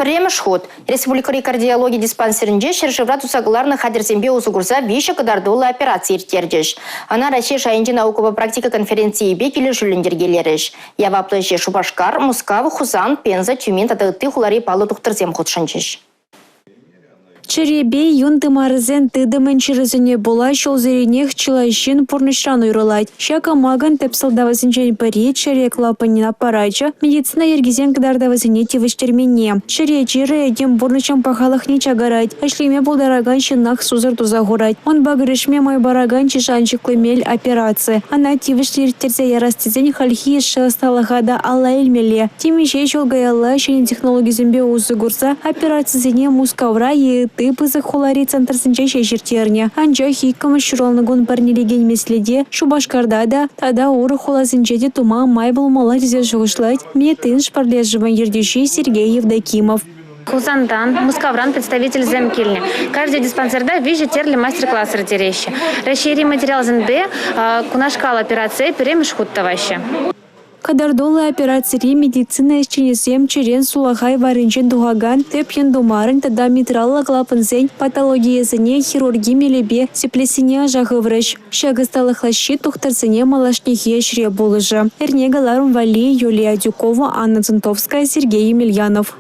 Премеш ход. Республика кардиология диспансерінде шершеврат усагларны хадерзембе узугурза бейші кадардулы операция иртердеш. Она Россия шайынче наукова практика конференции бекелі жүліндергелеріш. Яваплыше Шубашкар, Мускав, Хузан, Пенза, Тюмень тадыгты хулари палы тухтырзем худшанчеш. Черебей юнты марызен тыдымын чирызыне була шолзеренех чилайшин пурнышран уйрылайт. Шака маган тепсалдавазынчен пари чере клапанин аппарача медицина ергизен кадардавазыне тивыштермене. Чере чиры эдем бурнычам пахалах не чагарать. Ашлиме булдараган шинах сузар тузагурать. Он багрышме мой бараган чишанчиклы мель операция. Она тивыштертерзе ярастызен хальхи шасталахада алла эльмеле. Тимишей чолгаялла шенин технологии зембе узыгурса операциясыне мускавра и тыпы захулари центр сынчайшай жертерне. Анча хиккамы шуралнагун парнелеген меследе Шубашкарда да тада уры хуласынчеде тума май булмала резе жугышлать метын шпарлежыван ердющий Сергей Евдокимов. Хузандан, Мускавран, представитель Земкильни. Каждый диспансерда вижу терли мастер-класс ратерещи. Расшири материал ЗНБ, кунашкал операция, перемеш хуттаваще. Кадардолы операции медицина исченесем черен сулахай варынчен дугаган тепьен думарын тада митралла клапанзень патологиясыне хирурги мелебе сеплесине жахыврыш. Шагысталыхлащи тухтарсыне малашнихе шре булыжа. Эрнегаларм Вали, Юлия Дюкова, Анна Центовская, Сергей Емельянов.